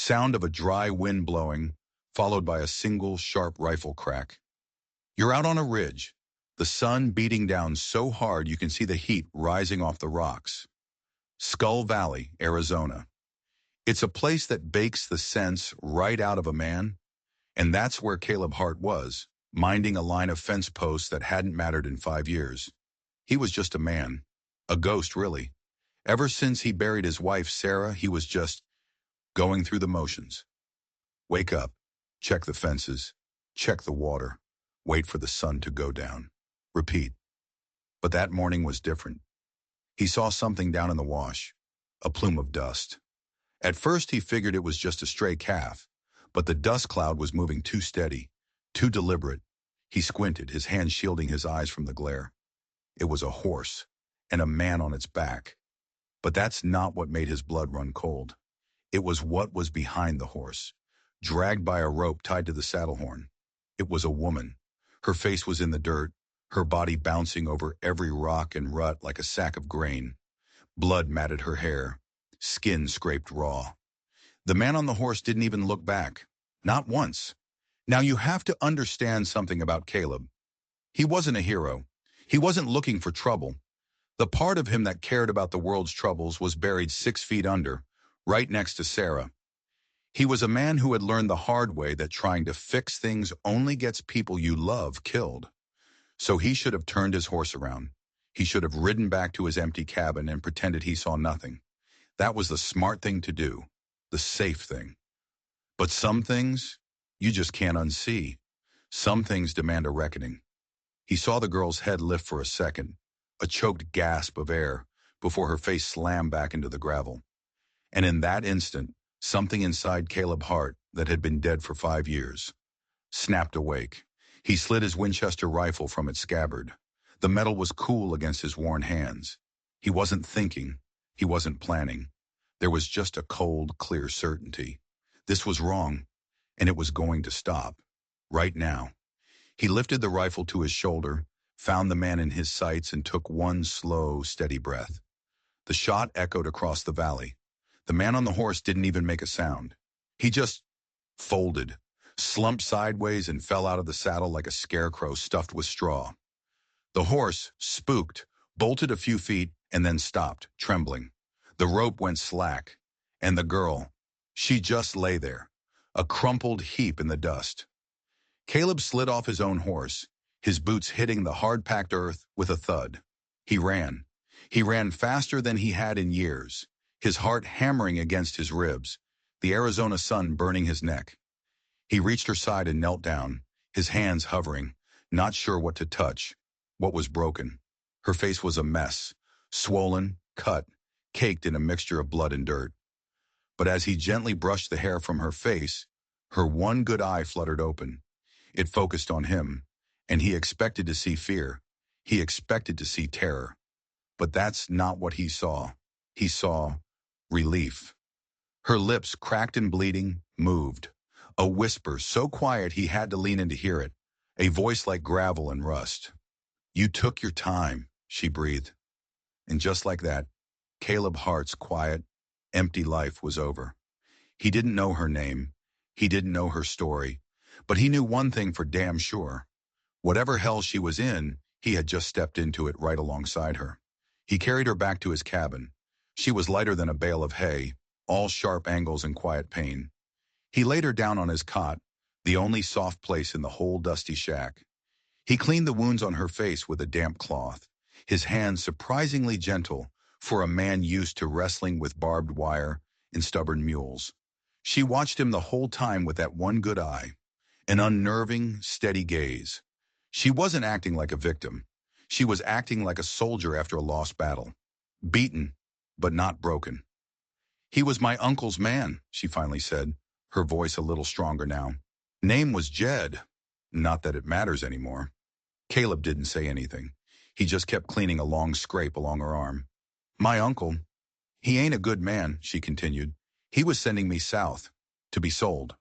Sound of a dry wind blowing, followed by a single sharp rifle crack. You're out on a ridge, the sun beating down so hard you can see the heat rising off the rocks. Skull Valley, Arizona. It's a place that bakes the sense right out of a man, and that's where Caleb Hart was, minding a line of fence posts that hadn't mattered in 5 years. He was just a man. A ghost, really. Ever since he buried his wife, Sarah, he was just going through the motions. Wake up, check the fences, check the water, wait for the sun to go down. Repeat. But that morning was different. He saw something down in the wash, a plume of dust. At first he figured it was just a stray calf, but the dust cloud was moving too steady, too deliberate. He squinted, his hand shielding his eyes from the glare. It was a horse, and a man on its back. But that's not what made his blood run cold. It was what was behind the horse, dragged by a rope tied to the saddle horn. It was a woman. Her face was in the dirt, her body bouncing over every rock and rut like a sack of grain. Blood matted her hair, skin scraped raw. The man on the horse didn't even look back. Not once. Now you have to understand something about Caleb. He wasn't a hero. He wasn't looking for trouble. The part of him that cared about the world's troubles was buried 6 feet under, right next to Sarah. He was a man who had learned the hard way that trying to fix things only gets people you love killed. So he should have turned his horse around. He should have ridden back to his empty cabin and pretended he saw nothing. That was the smart thing to do, the safe thing. But some things, you just can't unsee. Some things demand a reckoning. He saw the girl's head lift for a second, a choked gasp of air, before her face slammed back into the gravel. And in that instant, something inside Caleb Hart that had been dead for 5 years snapped awake. He slid his Winchester rifle from its scabbard. The metal was cool against his worn hands. He wasn't thinking. He wasn't planning. There was just a cold, clear certainty. This was wrong, and it was going to stop. Right now. He lifted the rifle to his shoulder, found the man in his sights, and took one slow, steady breath. The shot echoed across the valley. The man on the horse didn't even make a sound. He just folded, slumped sideways, and fell out of the saddle like a scarecrow stuffed with straw. The horse, spooked, bolted a few feet and then stopped, trembling. The rope went slack, and the girl, she just lay there, a crumpled heap in the dust. Caleb slid off his own horse, his boots hitting the hard-packed earth with a thud. He ran. He ran faster than he had in years, his heart hammering against his ribs, the Arizona sun burning his neck. He reached her side and knelt down, his hands hovering, not sure what to touch, what was broken. Her face was a mess, swollen, cut, caked in a mixture of blood and dirt. But as he gently brushed the hair from her face, her one good eye fluttered open. It focused on him, and he expected to see fear. He expected to see terror. But that's not what he saw. He saw relief. Her lips, cracked and bleeding, moved. A whisper so quiet he had to lean in to hear it, a voice like gravel and rust. "You took your time," she breathed. And just like that, Caleb Hart's quiet, empty life was over. He didn't know her name. He didn't know her story. But he knew one thing for damn sure. Whatever hell she was in, he had just stepped into it right alongside her. He carried her back to his cabin. She was lighter than a bale of hay, all sharp angles and quiet pain. He laid her down on his cot, the only soft place in the whole dusty shack. He cleaned the wounds on her face with a damp cloth, his hands surprisingly gentle for a man used to wrestling with barbed wire and stubborn mules. She watched him the whole time with that one good eye, an unnerving, steady gaze. She wasn't acting like a victim. She was acting like a soldier after a lost battle. Beaten, but not broken. "He was my uncle's man," she finally said, her voice a little stronger now. "Name was Jed. Not that it matters anymore." Caleb didn't say anything. He just kept cleaning a long scrape along her arm. "My uncle, he ain't a good man," she continued. "He was sending me south, to be sold."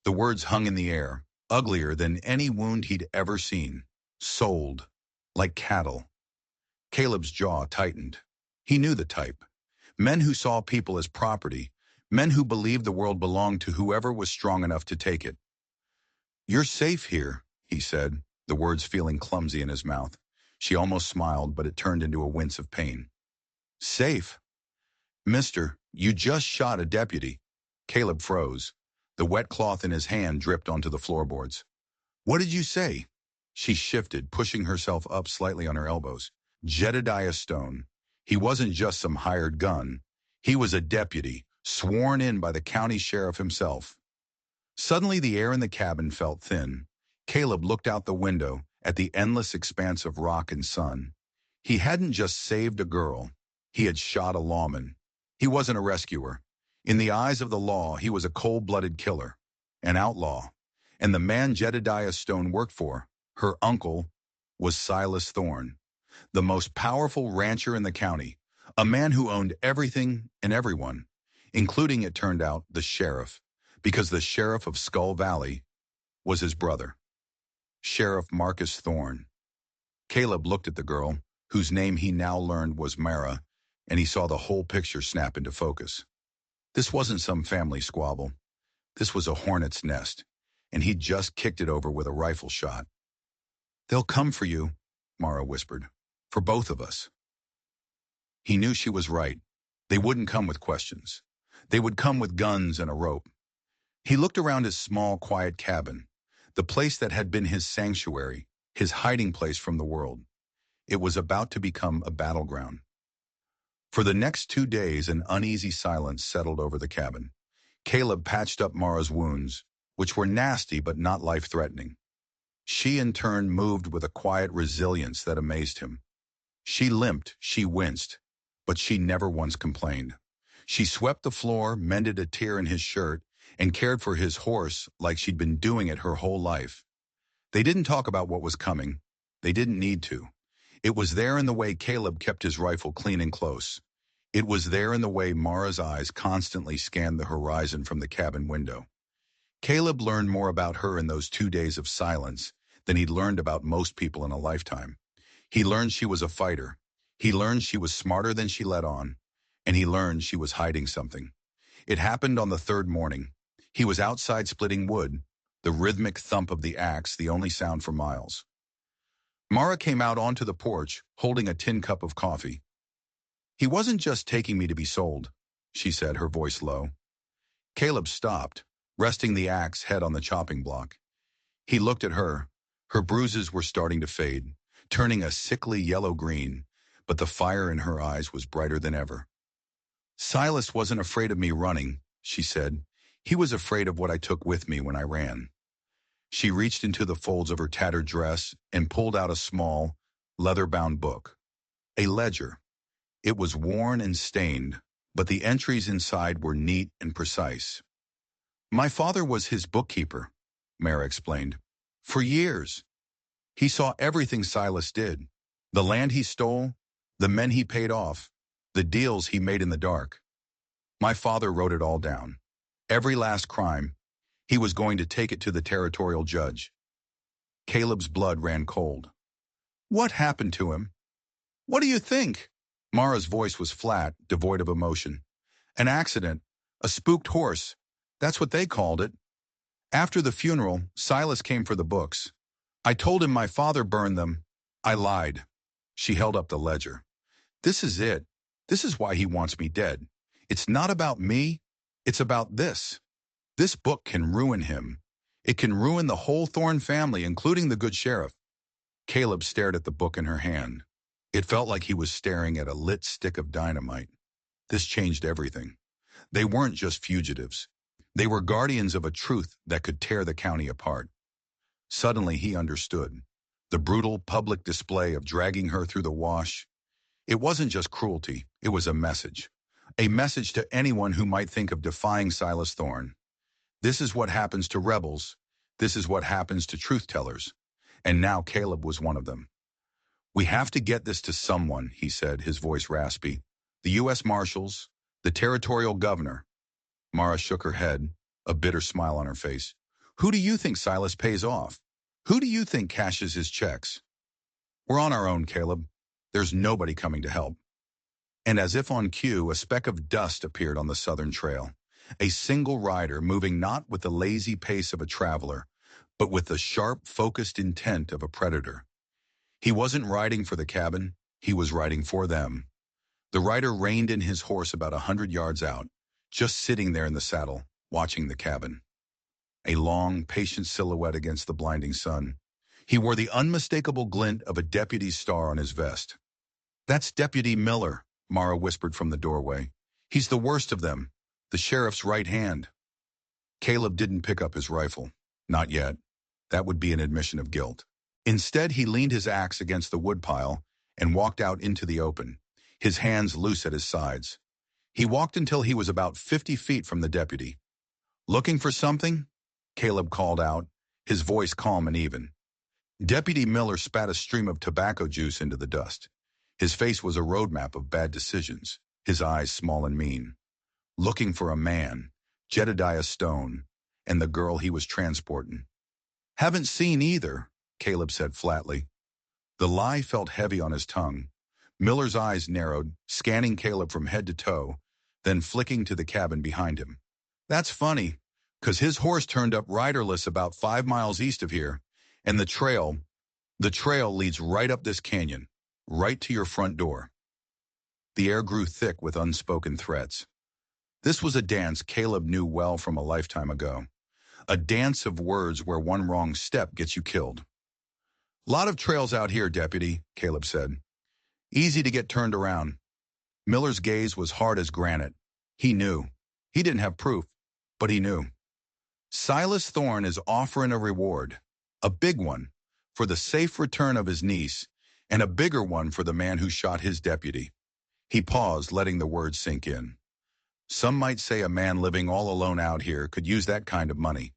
The words hung in the air, uglier than any wound he'd ever seen. Sold. Like cattle. Caleb's jaw tightened. He knew the type. Men who saw people as property, Men who believed the world belonged to whoever was strong enough to take it. "You're safe here," he said, the words feeling clumsy in his mouth. She almost smiled, but it turned into a wince of pain. "Safe? Mister, you just shot a deputy." Caleb froze. The wet cloth in his hand dripped onto the floorboards. "What did you say?" She shifted, pushing herself up slightly on her elbows. "Jedediah Stone. He wasn't just some hired gun. He was a deputy, sworn in by the county sheriff himself." Suddenly the air in the cabin felt thin. Caleb looked out the window at the endless expanse of rock and sun. He hadn't just saved a girl. He had shot a lawman. He wasn't a rescuer. In the eyes of the law, he was a cold-blooded killer, an outlaw. And the man Jedediah Stone worked for, her uncle, was Silas Thorne, the most powerful rancher in the county, a man who owned everything and everyone, including, it turned out, the sheriff, because the sheriff of Skull Valley was his brother, Sheriff Marcus Thorne. Caleb looked at the girl, whose name he now learned was Mara, and he saw the whole picture snap into focus. This wasn't some family squabble. This was a hornet's nest, and he'd just kicked it over with a rifle shot. "They'll come for you," Mara whispered. "For both of us." He knew she was right. They wouldn't come with questions. They would come with guns and a rope. He looked around his small, quiet cabin, the place that had been his sanctuary, his hiding place from the world. It was about to become a battleground. For the next 2 days, an uneasy silence settled over the cabin. Caleb patched up Mara's wounds, which were nasty but not life-threatening. She, in turn, moved with a quiet resilience that amazed him. She limped, she winced, but she never once complained. She swept the floor, mended a tear in his shirt, and cared for his horse like she'd been doing it her whole life. They didn't talk about what was coming. They didn't need to. It was there in the way Caleb kept his rifle clean and close. It was there in the way Mara's eyes constantly scanned the horizon from the cabin window. Caleb learned more about her in those 2 days of silence than he'd learned about most people in a lifetime. He learned she was a fighter. He learned she was smarter than she let on. And he learned she was hiding something. It happened on the third morning. He was outside splitting wood, the rhythmic thump of the axe the only sound for miles. Mara came out onto the porch, holding a tin cup of coffee. "He wasn't just taking me to be sold," she said, her voice low. Caleb stopped, resting the axe head on the chopping block. He looked at her. Her bruises were starting to fade, turning a sickly yellow-green, but the fire in her eyes was brighter than ever. "Silas wasn't afraid of me running," she said. "He was afraid of what I took with me when I ran." She reached into the folds of her tattered dress and pulled out a small, leather-bound book. A ledger. It was worn and stained, but the entries inside were neat and precise. "My father was his bookkeeper," Mara explained. "For years. He saw everything Silas did. The land he stole, the men he paid off, the deals he made in the dark. My father wrote it all down. Every last crime. He was going to take it to the territorial judge." Caleb's blood ran cold. "What happened to him?" "What do you think?" Mara's voice was flat, devoid of emotion. "An accident. A spooked horse. That's what they called it. After the funeral, Silas came for the books. I told him my father burned them. I lied." She held up the ledger. "This is it. This is why he wants me dead. It's not about me. It's about this. This book can ruin him. It can ruin the whole Thorne family, including the good sheriff." Caleb stared at the book in her hand. It felt like he was staring at a lit stick of dynamite. This changed everything. They weren't just fugitives. They were guardians of a truth that could tear the county apart. Suddenly he understood. The brutal public display of dragging her through the wash. It wasn't just cruelty, it was a message. A message to anyone who might think of defying Silas Thorne. This is what happens to rebels. This is what happens to truth-tellers. And now Caleb was one of them. "We have to get this to someone," he said, his voice raspy. "The U.S. Marshals, the territorial governor." Mara shook her head, a bitter smile on her face. "Who do you think Silas pays off? Who do you think cashes his checks?" "We're on our own, Caleb. There's nobody coming to help." And as if on cue, a speck of dust appeared on the southern trail. A single rider moving not with the lazy pace of a traveler, but with the sharp, focused intent of a predator. He wasn't riding for the cabin, he was riding for them. The rider reined in his horse about 100 yards out, just sitting there in the saddle, watching the cabin. A long, patient silhouette against the blinding sun. He wore the unmistakable glint of a deputy's star on his vest. "That's Deputy Miller," Mara whispered from the doorway. "He's the worst of them, the sheriff's right hand." Caleb didn't pick up his rifle. Not yet. That would be an admission of guilt. Instead, he leaned his axe against the woodpile and walked out into the open, his hands loose at his sides. He walked until he was about 50 feet from the deputy. "Looking for something?" Caleb called out, his voice calm and even. Deputy Miller spat a stream of tobacco juice into the dust. His face was a roadmap of bad decisions, his eyes small and mean. "Looking for a man, Jedediah Stone, and the girl he was transporting." "Haven't seen either," Caleb said flatly. The lie felt heavy on his tongue. Miller's eyes narrowed, scanning Caleb from head to toe, then flicking to the cabin behind him. "That's funny, 'cause his horse turned up riderless about 5 miles east of here, and the trail leads right up this canyon, right to your front door." The air grew thick with unspoken threats. This was a dance Caleb knew well from a lifetime ago. A dance of words where one wrong step gets you killed. "Lot of trails out here, Deputy," Caleb said. "Easy to get turned around." Miller's gaze was hard as granite. He knew. He didn't have proof, but he knew. "Silas Thorne is offering a reward, a big one, for the safe return of his niece, and a bigger one for the man who shot his deputy." He paused, letting the words sink in. "Some might say a man living all alone out here could use that kind of money.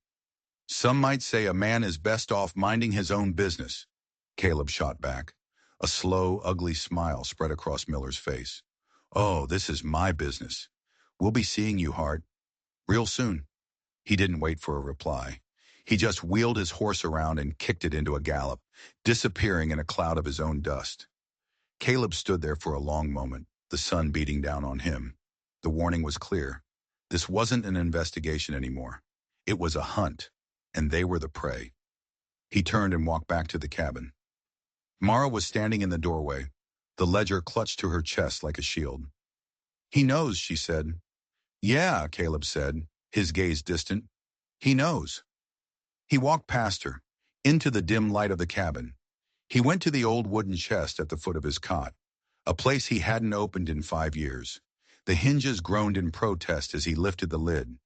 Some might say a man is best off minding his own business." Caleb shot back. A slow, ugly smile spread across Miller's face. "Oh, this is my business. We'll be seeing you, Hart. Real soon." He didn't wait for a reply. He just wheeled his horse around and kicked it into a gallop, disappearing in a cloud of his own dust. Caleb stood there for a long moment, the sun beating down on him. The warning was clear. This wasn't an investigation anymore. It was a hunt, and they were the prey. He turned and walked back to the cabin. Mara was standing in the doorway, the ledger clutched to her chest like a shield. "He knows," she said. "Yeah," Caleb said, his gaze distant. "He knows." He walked past her, into the dim light of the cabin. He went to the old wooden chest at the foot of his cot, a place he hadn't opened in 5 years. The hinges groaned in protest as he lifted the lid.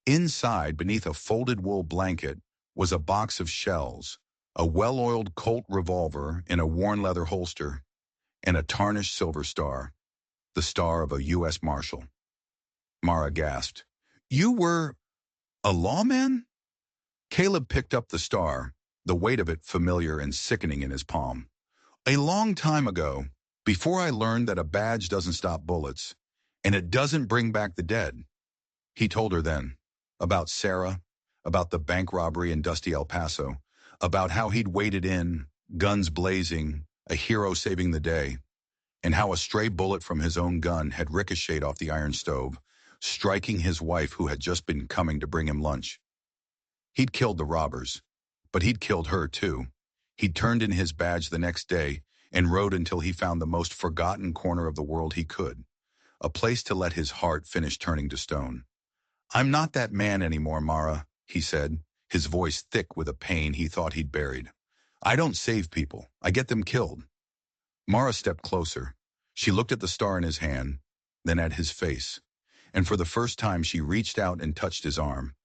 Inside, beneath a folded wool blanket, was a box of shells, a well-oiled Colt revolver in a worn leather holster, and a tarnished silver star, the star of a U.S. Marshal. Mara gasped. "You were a lawman?" Caleb picked up the star, the weight of it familiar and sickening in his palm. "A long time ago, before I learned that a badge doesn't stop bullets, and it doesn't bring back the dead." He told her then, about Sarah, about the bank robbery in dusty El Paso, about how he'd waded in, guns blazing, a hero saving the day, and how a stray bullet from his own gun had ricocheted off the iron stove, striking his wife who had just been coming to bring him lunch. He'd killed the robbers, but he'd killed her too. He'd turned in his badge the next day and rode until he found the most forgotten corner of the world he could, a place to let his heart finish turning to stone. "I'm not that man anymore, Mara," he said, his voice thick with a pain he thought he'd buried. "I don't save people. I get them killed." Mara stepped closer. She looked at the star in his hand, then at his face, and for the first time she reached out and touched his arm.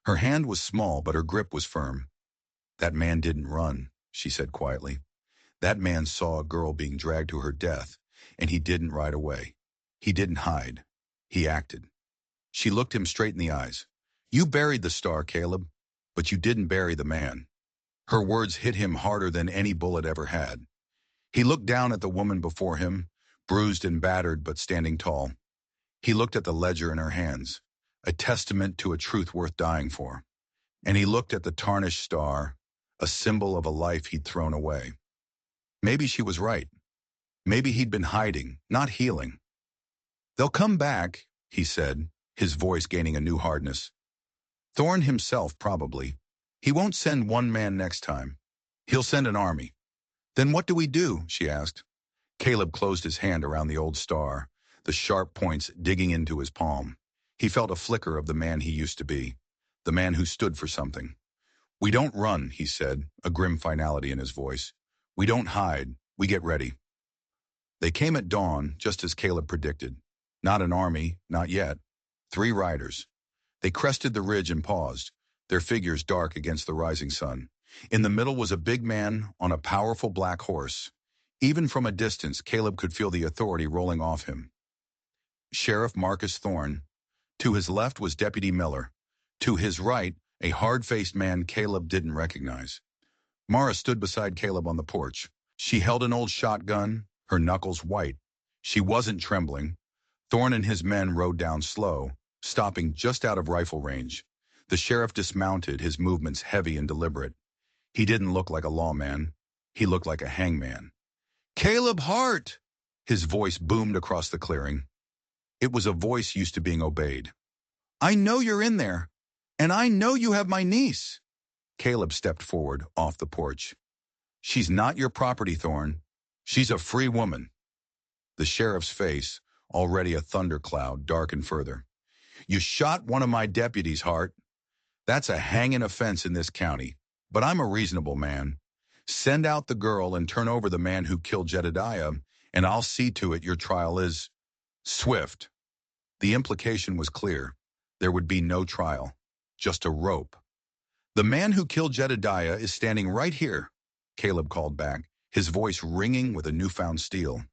Her hand was small, but her grip was firm. "That man didn't run," she said quietly. "That man saw a girl being dragged to her death, and he didn't ride away. He didn't hide. He acted." She looked him straight in the eyes. "You buried the star, Caleb, but you didn't bury the man." Her words hit him harder than any bullet ever had. He looked down at the woman before him, bruised and battered but standing tall. He looked at the ledger in her hands, a testament to a truth worth dying for. And he looked at the tarnished star, a symbol of a life he'd thrown away. Maybe she was right. Maybe he'd been hiding, not healing. "They'll come back," he said, his voice gaining a new hardness. Thorne himself, probably. He won't send one man next time. He'll send an army. Then what do we do? She asked. Caleb closed his hand around the old star, the sharp points digging into his palm. He felt a flicker of the man he used to be, the man who stood for something. We don't run, he said, a grim finality in his voice. We don't hide. We get ready. They came at dawn, just as Caleb predicted. Not an army, not yet. 3 riders. They crested the ridge and paused, their figures dark against the rising sun. In the middle was a big man on a powerful black horse. Even from a distance, Caleb could feel the authority rolling off him. Sheriff Marcus Thorne. To his left was Deputy Miller. To his right, a hard-faced man Caleb didn't recognize. Mara stood beside Caleb on the porch. She held an old shotgun, her knuckles white. She wasn't trembling. Thorne and his men rode down slow, stopping just out of rifle range. The sheriff dismounted, his movements heavy and deliberate. He didn't look like a lawman. He looked like a hangman. "Caleb Hart!" His voice boomed across the clearing. It was a voice used to being obeyed. "I know you're in there, and I know you have my niece." Caleb stepped forward, off the porch. "She's not your property, Thorne. She's a free woman." The sheriff's face, already a thundercloud, darkened further. "You shot one of my deputies, Hart. That's a hanging offense in this county, but I'm a reasonable man. Send out the girl and turn over the man who killed Jedediah, and I'll see to it your trial is swift." The implication was clear. There would be no trial, just a rope. "The man who killed Jedediah is standing right here," Caleb called back, his voice ringing with a newfound steel.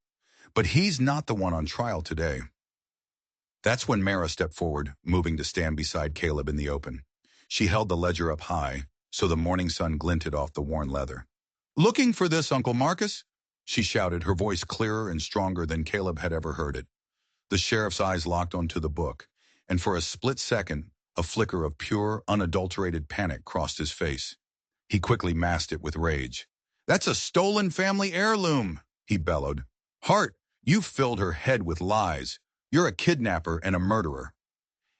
"But he's not the one on trial today." That's when Mara stepped forward, moving to stand beside Caleb in the open. She held the ledger up high, so the morning sun glinted off the worn leather. "Looking for this, Uncle Marcus?" she shouted, her voice clearer and stronger than Caleb had ever heard it. The sheriff's eyes locked onto the book, and for a split second, a flicker of pure, unadulterated panic crossed his face. He quickly masked it with rage. "That's a stolen family heirloom," he bellowed. "Hart, you've filled her head with lies. You're a kidnapper and a murderer."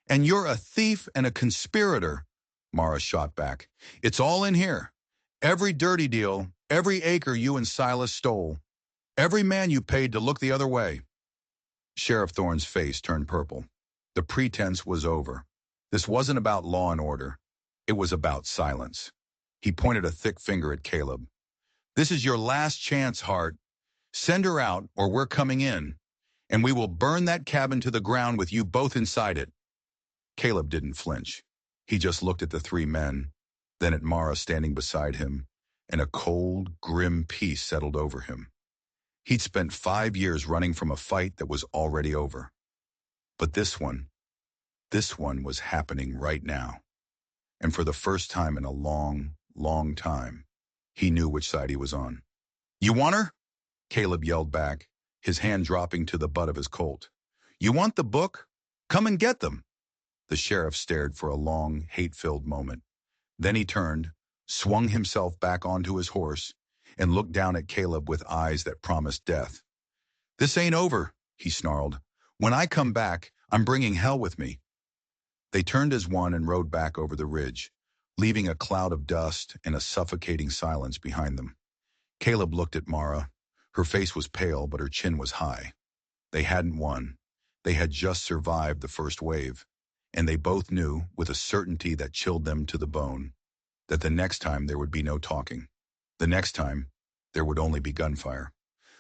"And you're a thief and a conspirator," Mara shot back. "It's all in here. Every dirty deal, every acre you and Silas stole, every man you paid to look the other way." Sheriff Thorne's face turned purple. The pretense was over. This wasn't about law and order. It was about silence. He pointed a thick finger at Caleb. "This is your last chance, Hart. Send her out, or we're coming in, and we will burn that cabin to the ground with you both inside it." Caleb didn't flinch. He just looked at the 3 men, then at Mara standing beside him, and a cold, grim peace settled over him. He'd spent 5 years running from a fight that was already over. But this one was happening right now. And for the first time in a long, long time, he knew which side he was on. "You want her?" Caleb yelled back, his hand dropping to the butt of his Colt. "You want the book? Come and get them." The sheriff stared for a long, hate-filled moment. Then he turned, swung himself back onto his horse, and looked down at Caleb with eyes that promised death. "This ain't over," he snarled. "When I come back, I'm bringing hell with me." They turned as one and rode back over the ridge, leaving a cloud of dust and a suffocating silence behind them. Caleb looked at Mara. Her face was pale, but her chin was high. They hadn't won. They had just survived the first wave, and they both knew, with a certainty that chilled them to the bone, that the next time there would be no talking. The next time, there would only be gunfire.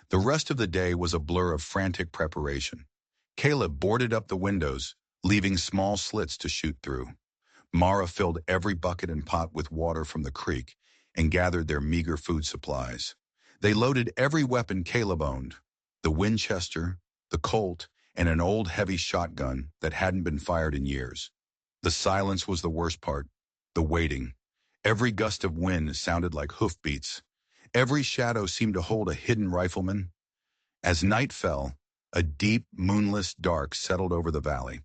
The rest of the day was a blur of frantic preparation. Caleb boarded up the windows, leaving small slits to shoot through. Mara filled every bucket and pot with water from the creek and gathered their meager food supplies. They loaded every weapon Caleb owned, the Winchester, the Colt, and an old heavy shotgun that hadn't been fired in years. The silence was the worst part, the waiting. Every gust of wind sounded like hoofbeats. Every shadow seemed to hold a hidden rifleman. As night fell, a deep, moonless dark settled over the valley.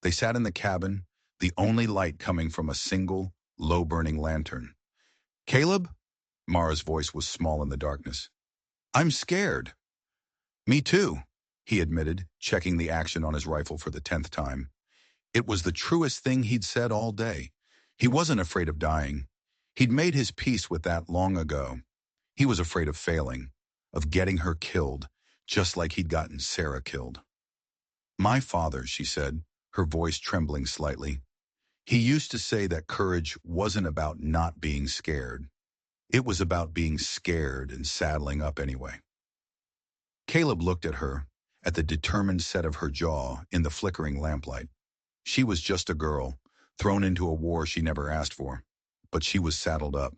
They sat in the cabin, the only light coming from a single, low-burning lantern. "Caleb?" Mara's voice was small in the darkness. "I'm scared." "Me too," he admitted, checking the action on his rifle for the 10th time. It was the truest thing he'd said all day. He wasn't afraid of dying. He'd made his peace with that long ago. He was afraid of failing, of getting her killed, just like he'd gotten Sarah killed. My father, she said, her voice trembling slightly. He used to say that courage wasn't about not being scared. It was about being scared and saddling up anyway. Caleb looked at her, at the determined set of her jaw in the flickering lamplight. She was just a girl, thrown into a war she never asked for, but she was saddled up.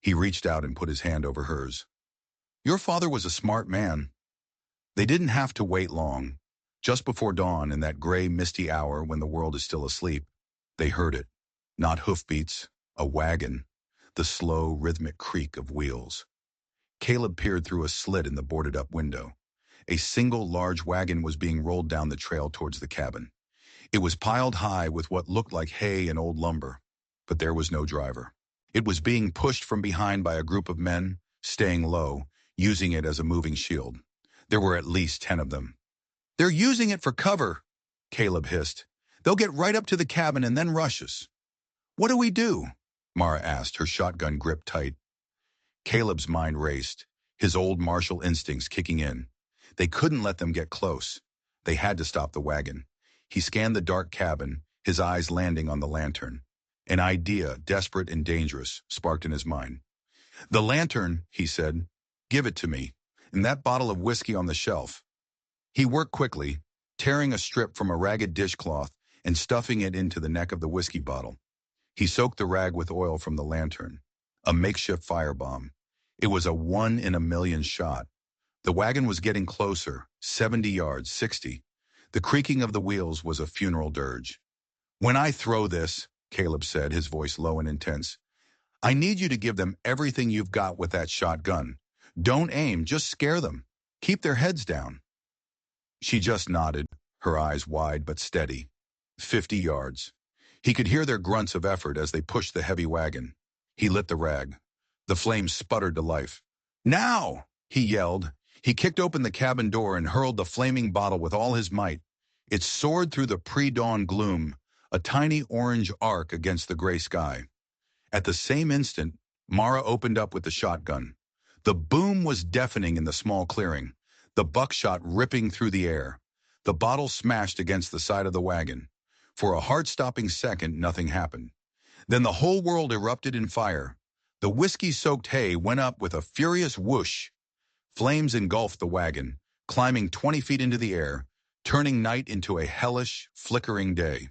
He reached out and put his hand over hers. Your father was a smart man. They didn't have to wait long. Just before dawn, in that gray, misty hour when the world is still asleep, they heard it. Not hoofbeats, a wagon, the slow, rhythmic creak of wheels. Caleb peered through a slit in the boarded-up window. A single large wagon was being rolled down the trail towards the cabin. It was piled high with what looked like hay and old lumber, but there was no driver. It was being pushed from behind by a group of men, staying low, using it as a moving shield. There were at least 10 of them. They're using it for cover, Caleb hissed. They'll get right up to the cabin and then rush us. What do we do? Mara asked, her shotgun gripped tight. Caleb's mind raced, his old martial instincts kicking in. They couldn't let them get close. They had to stop the wagon. He scanned the dark cabin, his eyes landing on the lantern. An idea, desperate and dangerous, sparked in his mind. The lantern, he said. Give it to me. And that bottle of whiskey on the shelf. He worked quickly, tearing a strip from a ragged dishcloth and stuffing it into the neck of the whiskey bottle. He soaked the rag with oil from the lantern. A makeshift firebomb. It was a 1 in a million shot. The wagon was getting closer, 70 yards, 60. The creaking of the wheels was a funeral dirge. When I throw this, Caleb said, his voice low and intense, I need you to give them everything you've got with that shotgun. Don't aim, just scare them. Keep their heads down. She just nodded, her eyes wide but steady. 50 yards. He could hear their grunts of effort as they pushed the heavy wagon. He lit the rag. The flames sputtered to life. Now! He yelled. He kicked open the cabin door and hurled the flaming bottle with all his might. It soared through the pre-dawn gloom, a tiny orange arc against the gray sky. At the same instant, Mara opened up with the shotgun. The boom was deafening in the small clearing, the buckshot ripping through the air. The bottle smashed against the side of the wagon. For a heart-stopping second, nothing happened. Then the whole world erupted in fire. The whiskey-soaked hay went up with a furious whoosh. Flames engulfed the wagon, climbing 20 feet into the air, turning night into a hellish, flickering day.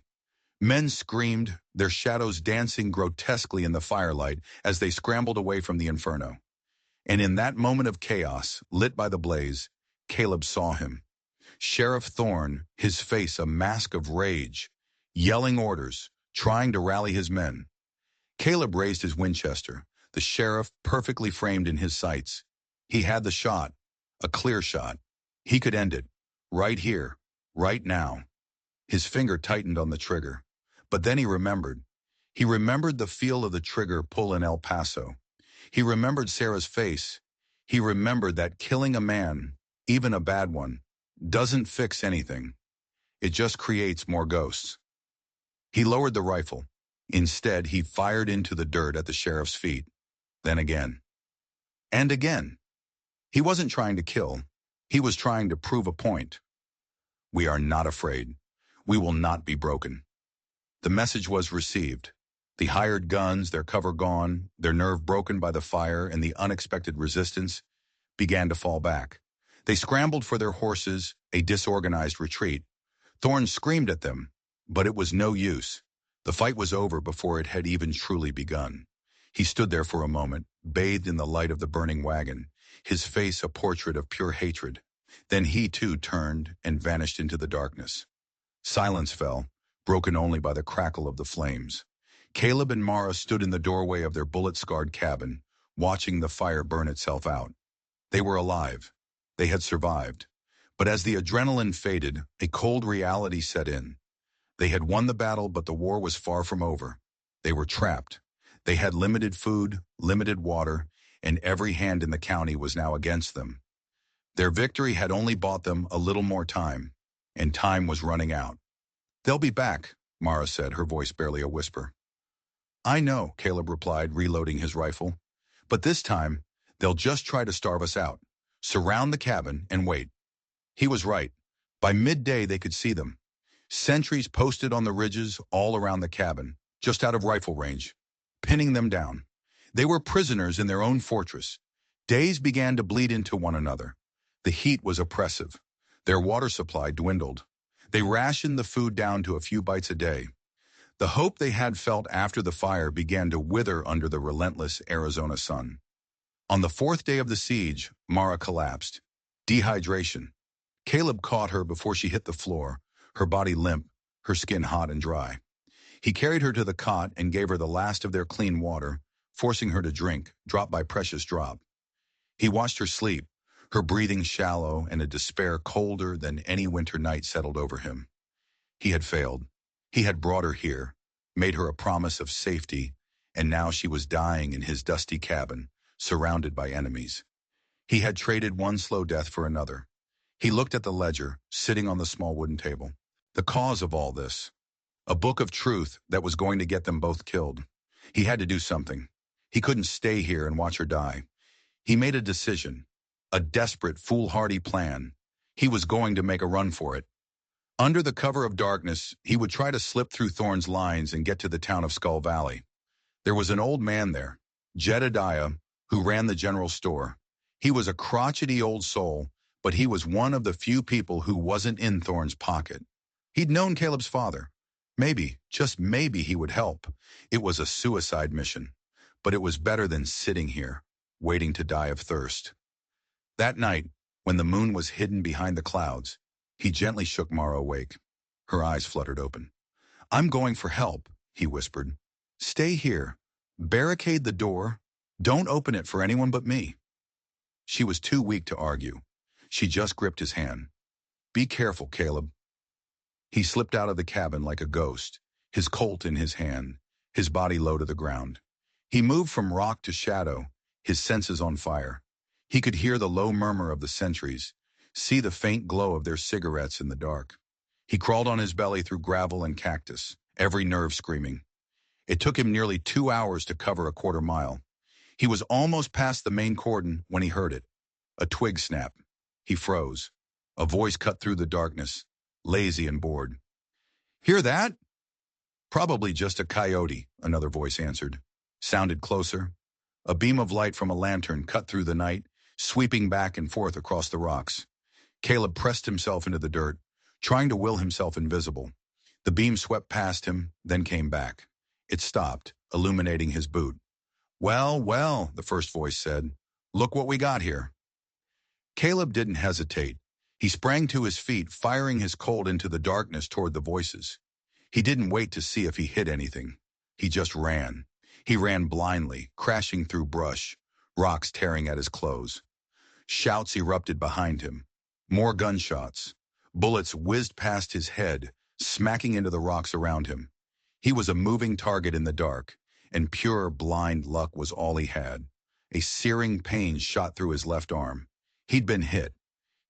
Men screamed, their shadows dancing grotesquely in the firelight as they scrambled away from the inferno. And in that moment of chaos, lit by the blaze, Caleb saw him. Sheriff Thorne, his face a mask of rage, yelling orders, trying to rally his men. Caleb raised his Winchester, the sheriff perfectly framed in his sights. He had the shot, a clear shot. He could end it, right here, right now. His finger tightened on the trigger. But then he remembered. He remembered the feel of the trigger pull in El Paso. He remembered Sarah's face. He remembered that killing a man, even a bad one, doesn't fix anything. It just creates more ghosts. He lowered the rifle. Instead, he fired into the dirt at the sheriff's feet. Then again. And again. He wasn't trying to kill. He was trying to prove a point. We are not afraid. We will not be broken. The message was received. The hired guns, their cover gone, their nerve broken by the fire and the unexpected resistance, began to fall back. They scrambled for their horses, a disorganized retreat. Thorne screamed at them, but it was no use. The fight was over before it had even truly begun. He stood there for a moment, bathed in the light of the burning wagon, his face a portrait of pure hatred. Then he too turned and vanished into the darkness. Silence fell, broken only by the crackle of the flames. Caleb and Mara stood in the doorway of their bullet-scarred cabin, watching the fire burn itself out. They were alive. They had survived. But as the adrenaline faded, a cold reality set in. They had won the battle, but the war was far from over. They were trapped. They had limited food, limited water, and every hand in the county was now against them. Their victory had only bought them a little more time, and time was running out. They'll be back, Mara said, her voice barely a whisper. I know, Caleb replied, reloading his rifle. But this time, they'll just try to starve us out. Surround the cabin and wait. He was right. By midday, they could see them. Sentries posted on the ridges all around the cabin, just out of rifle range, pinning them down. They were prisoners in their own fortress. Days began to bleed into one another. The heat was oppressive. Their water supply dwindled. They rationed the food down to a few bites a day. The hope they had felt after the fire began to wither under the relentless Arizona sun. On the fourth day of the siege, Mara collapsed. Dehydration. Caleb caught her before she hit the floor, her body limp, her skin hot and dry. He carried her to the cot and gave her the last of their clean water, forcing her to drink, drop by precious drop. He watched her sleep, her breathing shallow and a despair colder than any winter night settled over him. He had failed. He had brought her here, made her a promise of safety, and now she was dying in his dusty cabin, surrounded by enemies. He had traded one slow death for another. He looked at the ledger, sitting on the small wooden table. The cause of all this. A book of truth that was going to get them both killed. He had to do something. He couldn't stay here and watch her die. He made a decision. A desperate, foolhardy plan. He was going to make a run for it. Under the cover of darkness, he would try to slip through Thorne's lines and get to the town of Skull Valley. There was an old man there, Jedediah, who ran the general store. He was a crotchety old soul, but he was one of the few people who wasn't in Thorne's pocket. He'd known Caleb's father. Maybe, just maybe he would help. It was a suicide mission, but it was better than sitting here, waiting to die of thirst. That night, when the moon was hidden behind the clouds, he gently shook Mara awake. Her eyes fluttered open. I'm going for help, he whispered. Stay here. Barricade the door. Don't open it for anyone but me. She was too weak to argue. She just gripped his hand. Be careful, Caleb. He slipped out of the cabin like a ghost, his Colt in his hand, his body low to the ground. He moved from rock to shadow, his senses on fire. He could hear the low murmur of the sentries, see the faint glow of their cigarettes in the dark. He crawled on his belly through gravel and cactus, every nerve screaming. It took him nearly 2 hours to cover a quarter mile. He was almost past the main cordon when he heard it. A twig snap. He froze. A voice cut through the darkness, lazy and bored. Hear that? Probably just a coyote, another voice answered. Sounded closer. A beam of light from a lantern cut through the night, sweeping back and forth across the rocks. Caleb pressed himself into the dirt, trying to will himself invisible. The beam swept past him, then came back. It stopped, illuminating his boot. Well, well, the first voice said. Look what we got here. Caleb didn't hesitate. He sprang to his feet, firing his Colt into the darkness toward the voices. He didn't wait to see if he hit anything. He just ran. He ran blindly, crashing through brush, rocks tearing at his clothes. Shouts erupted behind him. More gunshots. Bullets whizzed past his head, smacking into the rocks around him. He was a moving target in the dark, and pure blind luck was all he had. A searing pain shot through his left arm. He'd been hit.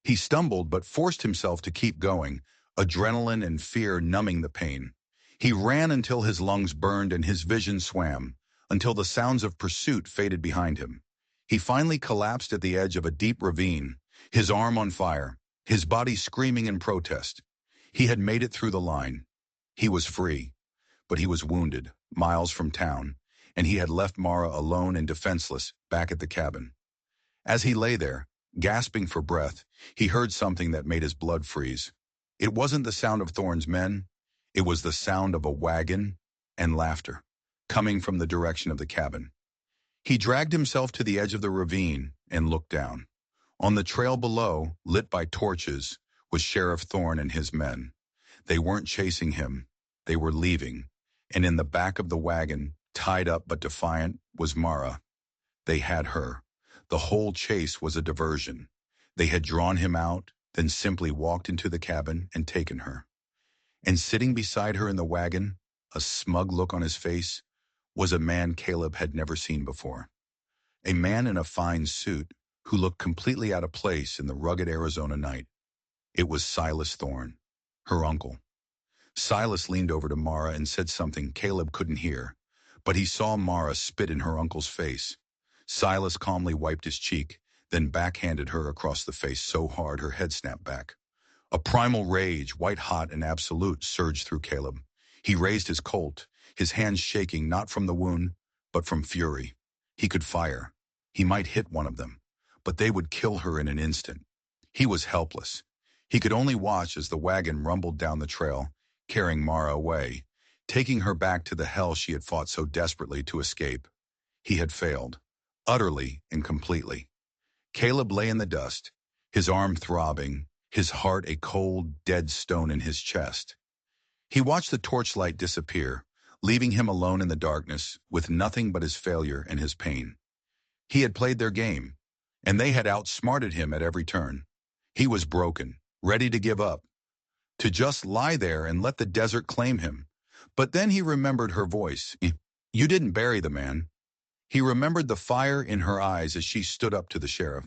He stumbled but forced himself to keep going, adrenaline and fear numbing the pain. He ran until his lungs burned and his vision swam, until the sounds of pursuit faded behind him. He finally collapsed at the edge of a deep ravine, his arm on fire, his body screaming in protest. He had made it through the line. He was free, but he was wounded, miles from town, and he had left Mara alone and defenseless back at the cabin. As he lay there, gasping for breath, he heard something that made his blood freeze. It wasn't the sound of Thorne's men. It was the sound of a wagon and laughter, coming from the direction of the cabin. He dragged himself to the edge of the ravine and looked down. On the trail below, lit by torches, was Sheriff Thorne and his men. They weren't chasing him. They were leaving. And in the back of the wagon, tied up but defiant, was Mara. They had her. The whole chase was a diversion. They had drawn him out, then simply walked into the cabin and taken her. And sitting beside her in the wagon, a smug look on his face, was a man Caleb had never seen before. A man in a fine suit who looked completely out of place in the rugged Arizona night. It was Silas Thorne, her uncle. Silas leaned over to Mara and said something Caleb couldn't hear, but he saw Mara spit in her uncle's face. Silas calmly wiped his cheek, then backhanded her across the face so hard her head snapped back. A primal rage, white-hot and absolute, surged through Caleb. He raised his Colt, his hands shaking not from the wound, but from fury. He could fire. He might hit one of them, but they would kill her in an instant. He was helpless. He could only watch as the wagon rumbled down the trail, carrying Mara away, taking her back to the hell she had fought so desperately to escape. He had failed, utterly and completely. Caleb lay in the dust, his arm throbbing, his heart a cold, dead stone in his chest. He watched the torchlight disappear, leaving him alone in the darkness, with nothing but his failure and his pain. He had played their game, and they had outsmarted him at every turn. He was broken, ready to give up, to just lie there and let the desert claim him. But then he remembered her voice. You didn't bury the man. He remembered the fire in her eyes as she stood up to the sheriff.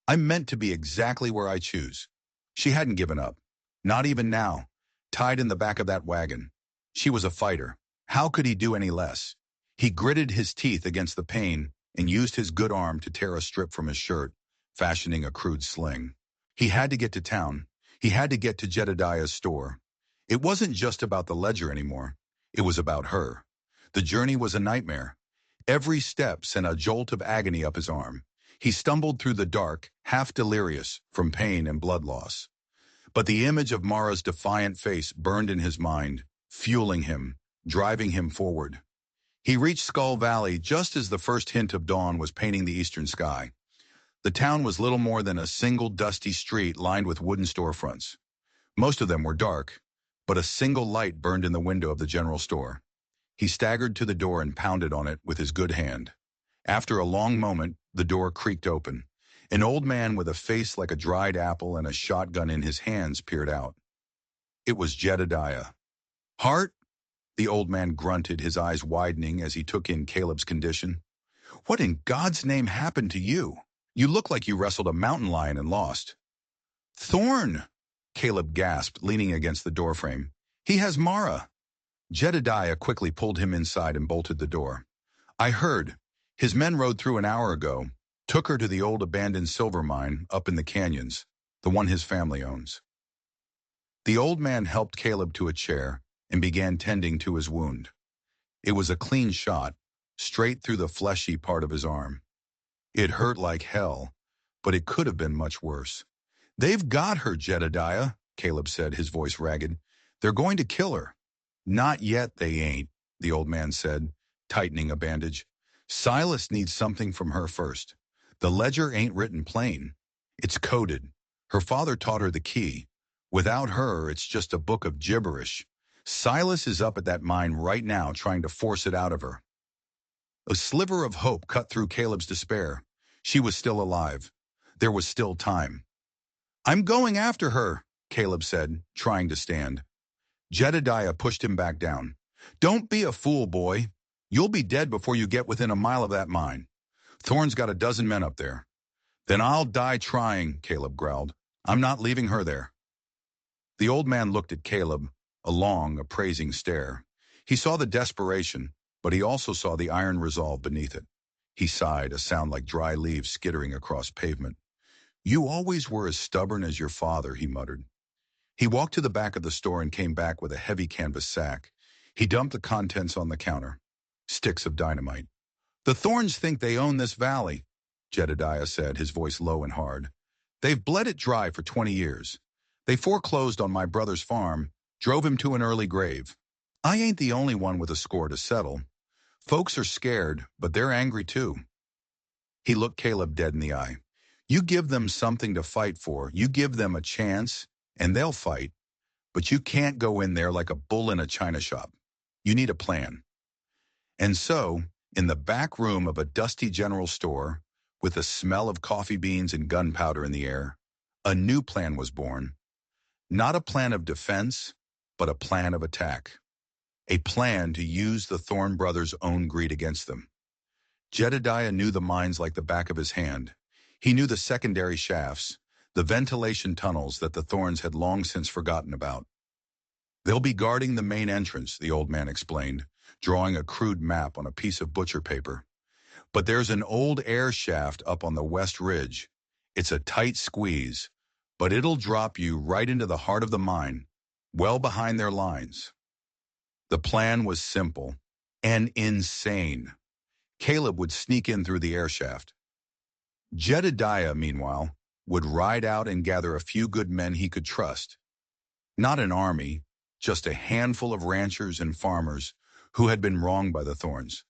I'm meant to be exactly where I choose. She hadn't given up. Not even now, tied in the back of that wagon. She was a fighter. How could he do any less? He gritted his teeth against the pain and used his good arm to tear a strip from his shirt, fashioning a crude sling. He had to get to town. He had to get to Jedediah's store. It wasn't just about the ledger anymore. It was about her. The journey was a nightmare. Every step sent a jolt of agony up his arm. He stumbled through the dark, half delirious from pain and blood loss. But the image of Mara's defiant face burned in his mind, fueling him, driving him forward. He reached Skull Valley just as the first hint of dawn was painting the eastern sky. The town was little more than a single dusty street lined with wooden storefronts. Most of them were dark, but a single light burned in the window of the general store. He staggered to the door and pounded on it with his good hand. After a long moment, the door creaked open. An old man with a face like a dried apple and a shotgun in his hands peered out. It was Jedediah. Hart? The old man grunted, his eyes widening as he took in Caleb's condition. What in God's name happened to you? You look like you wrestled a mountain lion and lost. Thorn! Caleb gasped, leaning against the doorframe. He has Mara. Jedediah quickly pulled him inside and bolted the door. I heard. His men rode through an hour ago, took her to the old abandoned silver mine up in the canyons, the one his family owns. The old man helped Caleb to a chair and began tending to his wound. It was a clean shot, straight through the fleshy part of his arm. It hurt like hell, but it could have been much worse. They've got her, Jedediah, Caleb said, his voice ragged. They're going to kill her. Not yet, they ain't, the old man said, tightening a bandage. Silas needs something from her first. The ledger ain't written plain. It's coded. Her father taught her the key. Without her, it's just a book of gibberish. Silas is up at that mine right now trying to force it out of her. A sliver of hope cut through Caleb's despair. She was still alive. There was still time. I'm going after her, Caleb said, trying to stand. Jedediah pushed him back down. Don't be a fool, boy. You'll be dead before you get within a mile of that mine. Thorne's got a dozen men up there. Then I'll die trying, Caleb growled. I'm not leaving her there. The old man looked at Caleb, a long, appraising stare. He saw the desperation, but he also saw the iron resolve beneath it. He sighed, a sound like dry leaves skittering across pavement. You always were as stubborn as your father, he muttered. He walked to the back of the store and came back with a heavy canvas sack. He dumped the contents on the counter. Sticks of dynamite. The Thorns think they own this valley, Jedediah said, his voice low and hard. They've bled it dry for 20 years. They foreclosed on my brother's farm, drove him to an early grave. I ain't the only one with a score to settle. Folks are scared, but they're angry too. He looked Caleb dead in the eye. You give them something to fight for, you give them a chance, and they'll fight. But you can't go in there like a bull in a china shop. You need a plan. And so, in the back room of a dusty general store, with the smell of coffee beans and gunpowder in the air, a new plan was born. Not a plan of defense, but a plan of attack. A plan to use the Thorn brothers' own greed against them. Jedediah knew the mines like the back of his hand. He knew the secondary shafts, the ventilation tunnels that the Thorns had long since forgotten about. They'll be guarding the main entrance, the old man explained, drawing a crude map on a piece of butcher paper. But there's an old air shaft up on the west ridge. It's a tight squeeze, but it'll drop you right into the heart of the mine, well behind their lines. The plan was simple and insane. Caleb would sneak in through the air shaft. Jedediah, meanwhile, would ride out and gather a few good men he could trust. Not an army, just a handful of ranchers and farmers who had been wronged by the Thorns.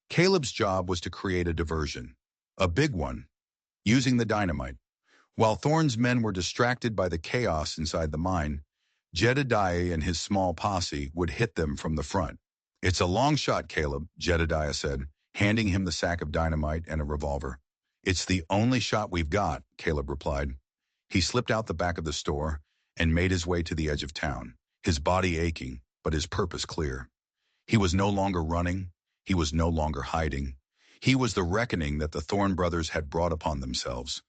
Caleb's job was to create a diversion, a big one, using the dynamite. While Thorn's men were distracted by the chaos inside the mine, Jedediah and his small posse would hit them from the front. "It's a long shot, Caleb," Jedediah said, handing him the sack of dynamite and a revolver. "It's the only shot we've got," Caleb replied. He slipped out the back of the store and made his way to the edge of town, his body aching, but his purpose clear. He was no longer running. He was no longer hiding. He was the reckoning that the Thorn brothers had brought upon themselves.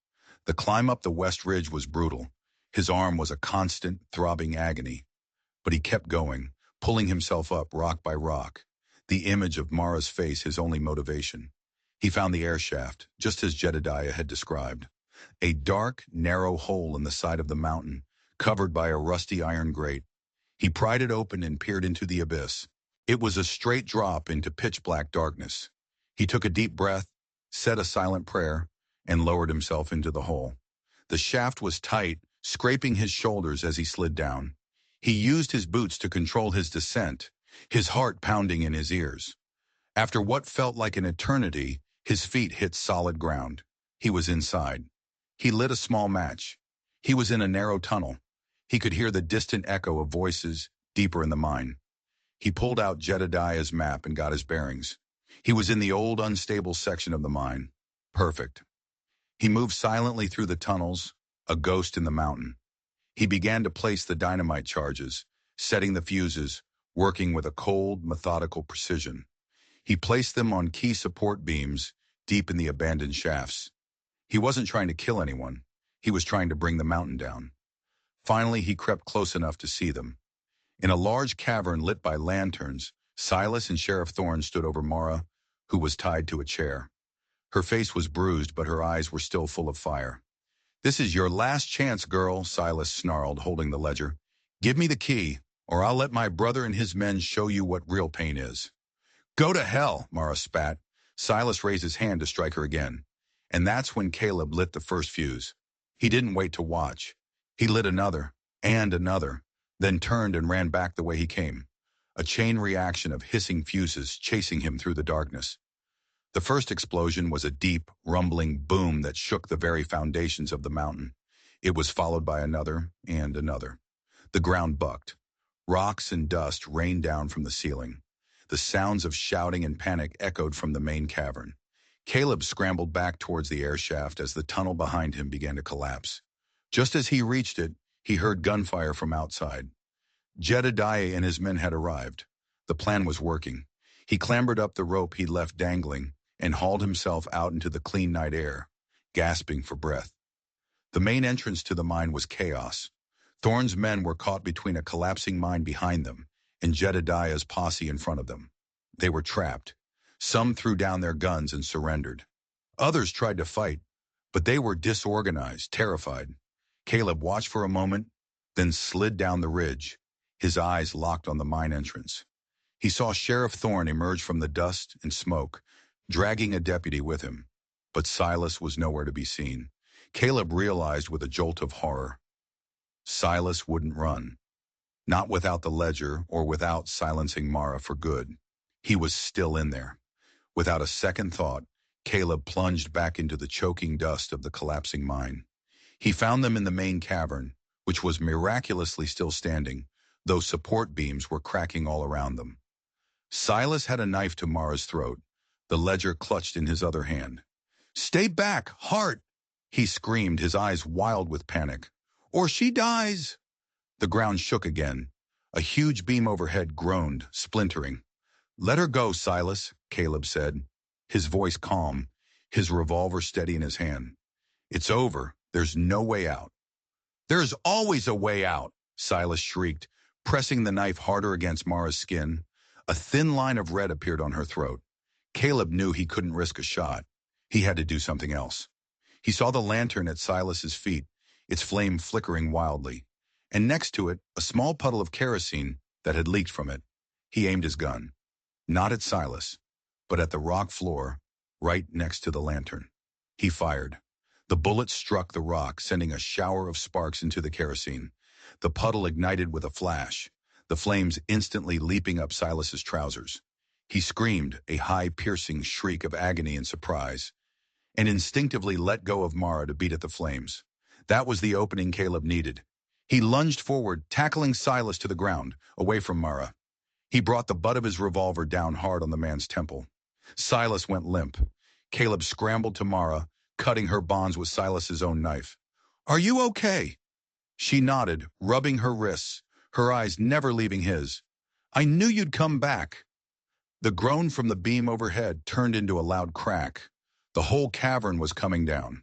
The climb up the west ridge was brutal. His arm was a constant, throbbing agony. But he kept going, pulling himself up rock by rock, the image of Mara's face his only motivation. He found the air shaft, just as Jedediah had described. A dark, narrow hole in the side of the mountain, covered by a rusty iron grate. He pried it open and peered into the abyss. It was a straight drop into pitch-black darkness. He took a deep breath, said a silent prayer, and lowered himself into the hole. The shaft was tight, scraping his shoulders as he slid down. He used his boots to control his descent, his heart pounding in his ears. After what felt like an eternity, his feet hit solid ground. He was inside. He lit a small match. He was in a narrow tunnel. He could hear the distant echo of voices deeper in the mine. He pulled out Jedediah's map and got his bearings. He was in the old, unstable section of the mine. Perfect. He moved silently through the tunnels, a ghost in the mountain. He began to place the dynamite charges, setting the fuses, working with a cold, methodical precision. He placed them on key support beams deep in the abandoned shafts. He wasn't trying to kill anyone. He was trying to bring the mountain down. Finally, he crept close enough to see them. In a large cavern lit by lanterns, Silas and Sheriff Thorne stood over Mara, who was tied to a chair. Her face was bruised, but her eyes were still full of fire. "This is your last chance, girl," Silas snarled, holding the ledger. "Give me the key, or I'll let my brother and his men show you what real pain is." "Go to hell," Mara spat. Silas raised his hand to strike her again. And that's when Caleb lit the first fuse. He didn't wait to watch. He lit another, and another, then turned and ran back the way he came. A chain reaction of hissing fuses chasing him through the darkness. The first explosion was a deep, rumbling boom that shook the very foundations of the mountain. It was followed by another and another. The ground bucked. Rocks and dust rained down from the ceiling. The sounds of shouting and panic echoed from the main cavern. Caleb scrambled back towards the air shaft as the tunnel behind him began to collapse. Just as he reached it, he heard gunfire from outside. Jedediah and his men had arrived. The plan was working. He clambered up the rope he'd left dangling and hauled himself out into the clean night air, gasping for breath. The main entrance to the mine was chaos. Thorne's men were caught between a collapsing mine behind them and Jedediah's posse in front of them. They were trapped. Some threw down their guns and surrendered. Others tried to fight, but they were disorganized, terrified. Caleb watched for a moment, then slid down the ridge, his eyes locked on the mine entrance. He saw Sheriff Thorne emerge from the dust and smoke, dragging a deputy with him. But Silas was nowhere to be seen. Caleb realized with a jolt of horror. Silas wouldn't run. Not without the ledger or without silencing Mara for good. He was still in there. Without a second thought, Caleb plunged back into the choking dust of the collapsing mine. He found them in the main cavern, which was miraculously still standing, though support beams were cracking all around them. Silas had a knife to Mara's throat, the ledger clutched in his other hand. "Stay back, Hart!" he screamed, his eyes wild with panic. "Or she dies!" The ground shook again. A huge beam overhead groaned, splintering. "Let her go, Silas," Caleb said, his voice calm, his revolver steady in his hand. "It's over. There's no way out." "There's always a way out," Silas shrieked, Pressing the knife harder against Mara's skin, a thin line of red appeared on her throat. Caleb knew he couldn't risk a shot. He had to do something else. He saw the lantern at Silas's feet, its flame flickering wildly, and next to it, a small puddle of kerosene that had leaked from it. He aimed his gun, not at Silas, but at the rock floor, right next to the lantern. He fired. The bullet struck the rock, sending a shower of sparks into the kerosene. The puddle ignited with a flash, the flames instantly leaping up Silas's trousers. He screamed, a high, piercing shriek of agony and surprise, and instinctively let go of Mara to beat at the flames. That was the opening Caleb needed. He lunged forward, tackling Silas to the ground, away from Mara. He brought the butt of his revolver down hard on the man's temple. Silas went limp. Caleb scrambled to Mara, cutting her bonds with Silas's own knife. "Are you okay?" She nodded, rubbing her wrists, her eyes never leaving his. "I knew you'd come back." The groan from the beam overhead turned into a loud crack. The whole cavern was coming down.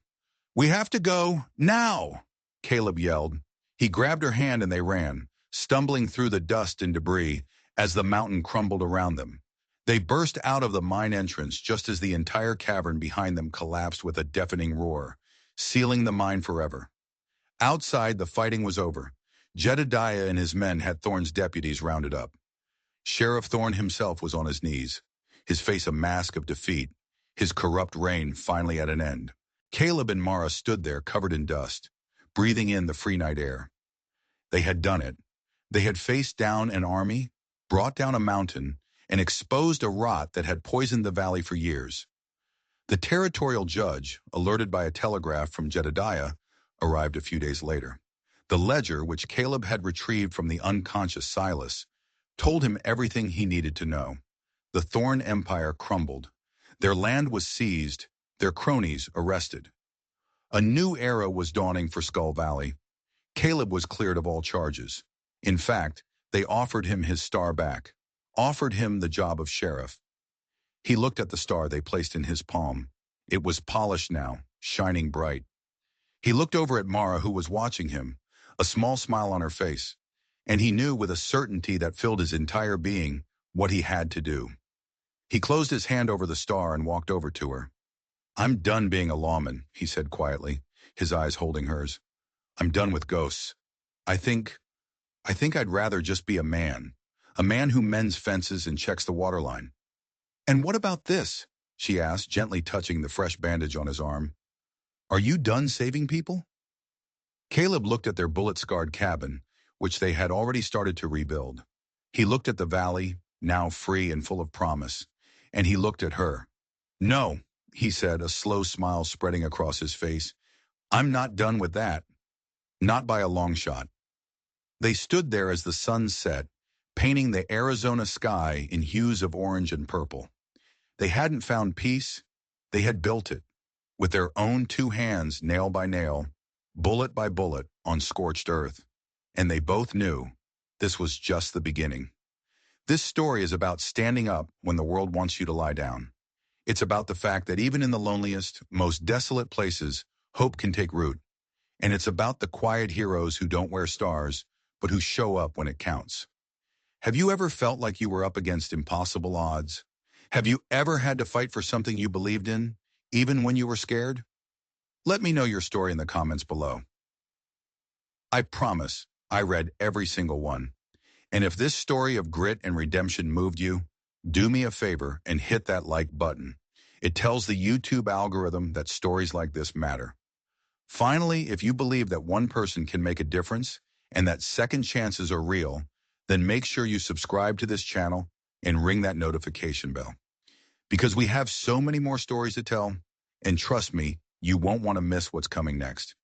"We have to go, now!" Caleb yelled. He grabbed her hand and they ran, stumbling through the dust and debris as the mountain crumbled around them. They burst out of the mine entrance just as the entire cavern behind them collapsed with a deafening roar, sealing the mine forever. Outside, the fighting was over. Jedediah and his men had Thorne's deputies rounded up. Sheriff Thorne himself was on his knees, his face a mask of defeat, his corrupt reign finally at an end. Caleb and Mara stood there covered in dust, breathing in the free night air. They had done it. They had faced down an army, brought down a mountain, and exposed a rot that had poisoned the valley for years. The territorial judge, alerted by a telegraph from Jedediah, arrived a few days later. The ledger, which Caleb had retrieved from the unconscious Silas, told him everything he needed to know. The Thorne Empire crumbled. Their land was seized, their cronies arrested. A new era was dawning for Skull Valley. Caleb was cleared of all charges. In fact, they offered him his star back, offered him the job of sheriff. He looked at the star they placed in his palm. It was polished now, shining bright. He looked over at Mara, who was watching him, a small smile on her face, and he knew with a certainty that filled his entire being what he had to do. He closed his hand over the star and walked over to her. "I'm done being a lawman," he said quietly, his eyes holding hers. "I'm done with ghosts. I think I'd rather just be a man who mends fences and checks the waterline." "And what about this?" she asked, gently touching the fresh bandage on his arm. "Are you done saving people?" Caleb looked at their bullet-scarred cabin, which they had already started to rebuild. He looked at the valley, now free and full of promise, and he looked at her. "No," he said, a slow smile spreading across his face. "I'm not done with that. Not by a long shot." They stood there as the sun set, painting the Arizona sky in hues of orange and purple. They hadn't found peace, they had built it, with their own two hands, nail by nail, bullet by bullet, on scorched earth. And they both knew this was just the beginning. This story is about standing up when the world wants you to lie down. It's about the fact that even in the loneliest, most desolate places, hope can take root. And it's about the quiet heroes who don't wear stars, but who show up when it counts. Have you ever felt like you were up against impossible odds? Have you ever had to fight for something you believed in, even when you were scared? Let me know your story in the comments below. I promise I read every single one. And if this story of grit and redemption moved you, do me a favor and hit that like button. It tells the YouTube algorithm that stories like this matter. Finally, if you believe that one person can make a difference and that second chances are real, then make sure you subscribe to this channel and ring that notification bell. Because we have so many more stories to tell, and trust me, you won't want to miss what's coming next.